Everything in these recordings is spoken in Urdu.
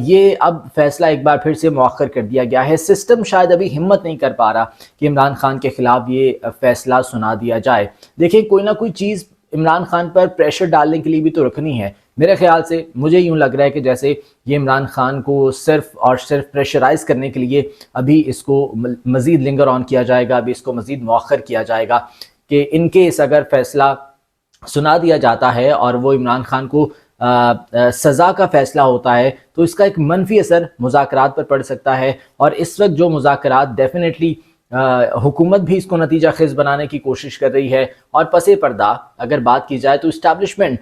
یہ اب فیصلہ ایک بار پھر سے مؤخر کر دیا گیا ہے. سسٹم شاید ابھی ہمت نہیں کر پا رہا کہ عمران خان کے خلاف یہ فیصلہ سنا دیا جائے. دیکھیں کوئی نہ کوئی چیز عمران خان پر پریشر ڈالنے کے لیے بھی تو رکھنی ہے. میرے خیال سے مجھے یوں لگ رہا ہے کہ جیسے یہ عمران خان کو صرف اور صرف پریشرائز کرنے کے لیے ابھی اس کو مزید لنگر آن کیا جائے گا, ابھی اس کو مزید مؤخر کیا جائے گا کہ ان کیس اگر فیصلہ سنا دیا جاتا ہے اور وہ عمران خان کو سزا کا فیصلہ ہوتا ہے تو اس کا ایک منفی اثر مذاکرات پر پڑ سکتا ہے. اور اس وقت جو مذاکرات ڈیفینیٹلی حکومت بھی اس کو نتیجہ خیز بنانے کی کوشش کر رہی ہے, اور پس پردہ اگر بات کی جائے تو اسٹیبلشمنٹ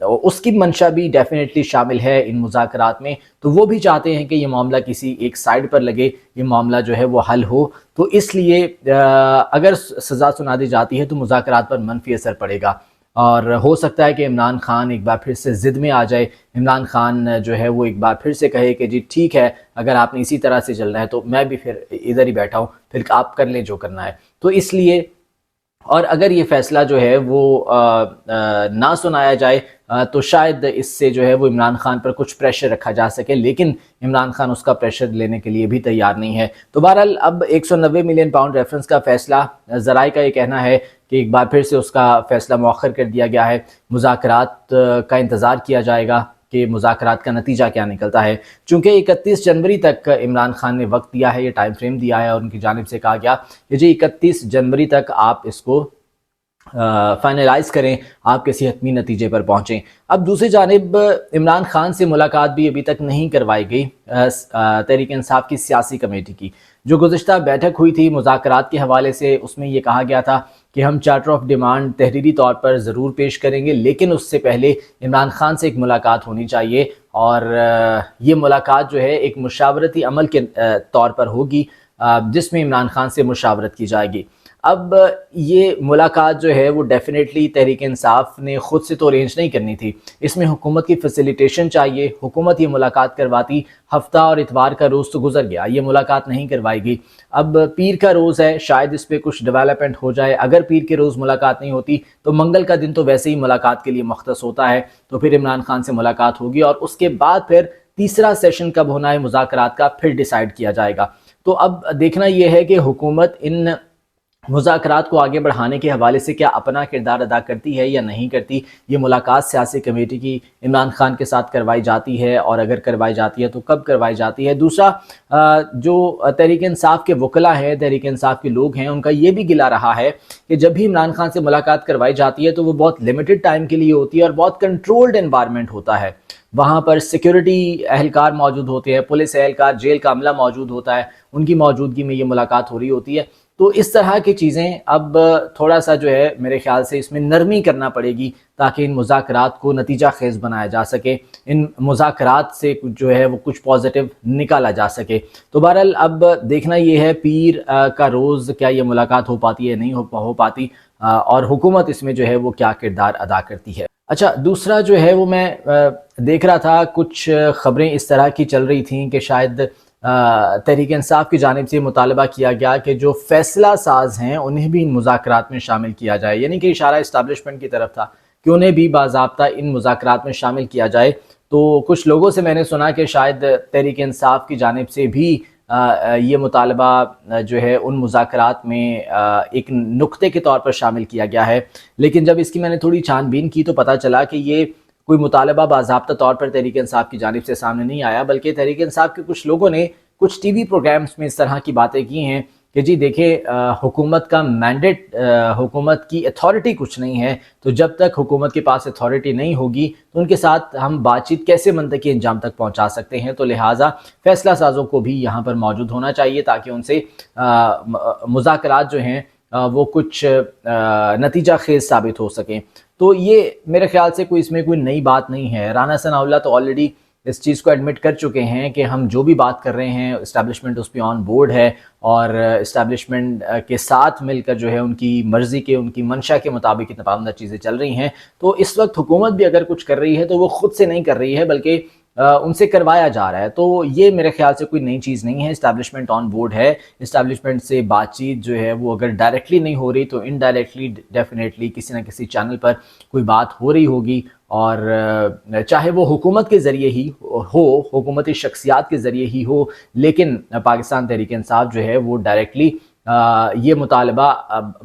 اس کی منشا بھی ڈیفینیٹلی شامل ہے ان مذاکرات میں. تو وہ بھی چاہتے ہیں کہ یہ معاملہ کسی ایک سائیڈ پر لگے, یہ معاملہ جو ہے وہ حل ہو. تو اس لیے اگر سزا سنا دی جاتی ہے تو مذاکرات پر منفی اثر پڑے گا, اور ہو سکتا ہے کہ عمران خان ایک بار پھر سے ضد میں آ جائے. عمران خان جو ہے وہ ایک بار پھر سے کہے کہ جی ٹھیک ہے, اگر آپ نے اسی طرح سے چلنا ہے تو میں بھی پھر ادھر ہی بیٹھا ہوں, پھر آپ کر لیں جو کرنا ہے. تو اس لیے اور اگر یہ فیصلہ جو ہے وہ نہ سنایا جائے تو شاید اس سے جو ہے وہ عمران خان پر کچھ پریشر رکھا جا سکے, لیکن عمران خان اس کا پریشر لینے کے لیے بھی تیار نہیں ہے. تو بہرحال اب 190 ملین پاؤنڈ ریفرنس کا فیصلہ, ذرائع کا یہ کہنا ہے کہ ایک بار پھر سے اس کا فیصلہ مؤخر کر دیا گیا ہے. مذاکرات کا انتظار کیا جائے گا کہ مذاکرات کا نتیجہ کیا نکلتا ہے, چونکہ 31 جنوری تک عمران خان نے وقت دیا ہے, یہ ٹائم فریم دیا ہے, اور ان کی جانب سے کہا گیا کہ جی 31 جنوری تک آپ اس کو فائنلائز کریں, آپ کسی حتمی نتیجے پر پہنچیں. اب دوسری جانب عمران خان سے ملاقات بھی ابھی تک نہیں کروائی گئی تحریک انصاف کی سیاسی کمیٹی کی. جو گزشتہ بیٹھک ہوئی تھی مذاکرات کے حوالے سے, اس میں یہ کہا گیا تھا کہ ہم چارٹر آف ڈیمانڈ تحریری طور پر ضرور پیش کریں گے, لیکن اس سے پہلے عمران خان سے ایک ملاقات ہونی چاہیے, اور یہ ملاقات جو ہے ایک مشاورتی عمل کے طور پر ہوگی جس میں عمران خان سے مشاورت کی جائے گی. اب یہ ملاقات جو ہے وہ ڈیفینیٹلی تحریک انصاف نے خود سے تو ارینج نہیں کرنی تھی, اس میں حکومت کی فیسیلیٹیشن چاہیے. حکومت یہ ملاقات کرواتی, ہفتہ اور اتوار کا روز تو گزر گیا, یہ ملاقات نہیں کروائی گئی. اب پیر کا روز ہے, شاید اس پہ کچھ ڈیولپمنٹ ہو جائے. اگر پیر کے روز ملاقات نہیں ہوتی تو منگل کا دن تو ویسے ہی ملاقات کے لیے مختص ہوتا ہے, تو پھر عمران خان سے ملاقات ہوگی, اور اس کے بعد پھر تیسرا سیشن کب ہونا ہے مذاکرات کا پھر ڈیسائیڈ کیا جائے گا. تو اب دیکھنا یہ ہے کہ حکومت ان مذاکرات کو آگے بڑھانے کے حوالے سے کیا اپنا کردار ادا کرتی ہے یا نہیں کرتی. یہ ملاقات سیاسی کمیٹی کی عمران خان کے ساتھ کروائی جاتی ہے, اور اگر کروائی جاتی ہے تو کب کروائی جاتی ہے. دوسرا جو تحریک انصاف کے وکلاء ہیں, تحریک انصاف کے لوگ ہیں, ان کا یہ بھی گلہ رہا ہے کہ جب بھی عمران خان سے ملاقات کروائی جاتی ہے تو وہ بہت لمیٹڈ ٹائم کے لیے ہوتی ہے اور بہت کنٹرولڈ انوائرمنٹ ہوتا ہے. وہاں پر سیکیورٹی اہلکار موجود ہوتے ہیں, پولیس اہلکار, جیل کا عملہ موجود ہوتا ہے, ان کی موجودگی میں یہ ملاقات ہو رہی ہوتی ہے. تو اس طرح کی چیزیں اب تھوڑا سا جو ہے میرے خیال سے اس میں نرمی کرنا پڑے گی تاکہ ان مذاکرات کو نتیجہ خیز بنایا جا سکے, ان مذاکرات سے جو ہے وہ کچھ پازیٹیو نکالا جا سکے. تو بہرحال اب دیکھنا یہ ہے پیر کا روز کیا یہ ملاقات ہو پاتی ہے, نہیں ہو پاتی, اور حکومت اس میں جو ہے وہ کیا کردار ادا کرتی ہے. اچھا, دوسرا جو ہے وہ میں دیکھ رہا تھا, کچھ خبریں اس طرح کی چل رہی تھیں کہ شاید تحریک انصاف کی جانب سے مطالبہ کیا گیا کہ جو فیصلہ ساز ہیں انہیں بھی ان مذاکرات میں شامل کیا جائے, یعنی کہ اشارہ اسٹیبلشمنٹ کی طرف تھا کہ انہیں بھی باضابطہ ان مذاکرات میں شامل کیا جائے. تو کچھ لوگوں سے میں نے سنا کہ شاید تحریک انصاف کی جانب سے بھی یہ مطالبہ جو ہے ان مذاکرات میں ایک نقطے کے طور پر شامل کیا گیا ہے, لیکن جب اس کی میں نے تھوڑی چھان بین کی تو پتہ چلا کہ یہ کوئی مطالبہ باضابطہ طور پر تحریک انصاف کی جانب سے سامنے نہیں آیا, بلکہ تحریک انصاف کے کچھ لوگوں نے کچھ ٹی وی پروگرامز میں اس طرح کی باتیں کی ہیں کہ جی دیکھیں حکومت کا مینڈیٹ, حکومت کی اتھارٹی کچھ نہیں ہے, تو جب تک حکومت کے پاس اتھارٹی نہیں ہوگی تو ان کے ساتھ ہم بات چیت کیسے منطقی انجام تک پہنچا سکتے ہیں. تو لہٰذا فیصلہ سازوں کو بھی یہاں پر موجود ہونا چاہیے تاکہ ان سے مذاکرات جو ہیں وہ کچھ نتیجہ خیز ثابت ہو سکیں. تو یہ میرے خیال سے اس میں کوئی نئی بات نہیں ہے. رانا ثناء اللہ تو آلریڈی اس چیز کو ایڈمٹ کر چکے ہیں کہ ہم جو بھی بات کر رہے ہیں اسٹیبلشمنٹ اس پہ آن بورڈ ہے, اور اسٹیبلشمنٹ کے ساتھ مل کر جو ہے ان کی مرضی کے, ان کی منشا کے مطابق تمام چیزیں چل رہی ہیں. تو اس وقت حکومت بھی اگر کچھ کر رہی ہے تو وہ خود سے نہیں کر رہی ہے بلکہ ان سے کروایا جا رہا ہے. تو یہ میرے خیال سے کوئی نئی چیز نہیں ہے. اسٹیبلشمنٹ آن بورڈ ہے, اسٹیبلشمنٹ سے بات چیت جو ہے وہ اگر ڈائریکٹلی نہیں ہو رہی تو انڈائریکٹلی ڈیفینیٹلی کسی نہ کسی چینل پر کوئی بات ہو رہی ہوگی, اور چاہے وہ حکومت کے ذریعے ہی ہو، حکومتی شخصیات کے ذریعے ہی ہو، لیکن پاکستان تحریک انصاف جو ہے وہ ڈائریکٹلی یہ مطالبہ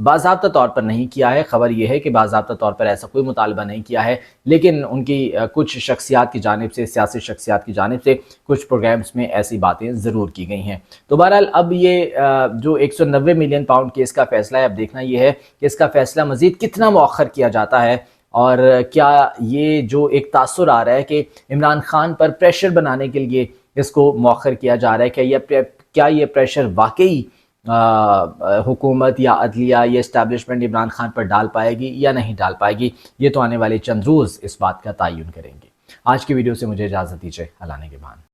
باضابطہ طور پر نہیں کیا ہے۔ خبر یہ ہے کہ باضابطہ طور پر ایسا کوئی مطالبہ نہیں کیا ہے، لیکن ان کی کچھ شخصیات کی جانب سے، سیاسی شخصیات کی جانب سے کچھ پروگرامز میں ایسی باتیں ضرور کی گئی ہیں۔ تو بہرحال اب یہ جو 190 ملین پاؤنڈ کیس کا فیصلہ ہے، اب دیکھنا یہ ہے کہ اس کا فیصلہ مزید کتنا مؤخر کیا جاتا ہے، اور کیا یہ جو ایک تاثر آ رہا ہے کہ عمران خان پر پریشر بنانے کے لیے اس کو مؤخر کیا جا رہا ہے، کیا یہ پریشر واقعی حکومت یا عدلیہ یا اسٹیبلشمنٹ عمران خان پر ڈال پائے گی یا نہیں ڈال پائے گی، یہ تو آنے والے چند روز اس بات کا تعین کریں گے۔ آج کی ویڈیو سے مجھے اجازت دیجیے، اللہ نگہبان۔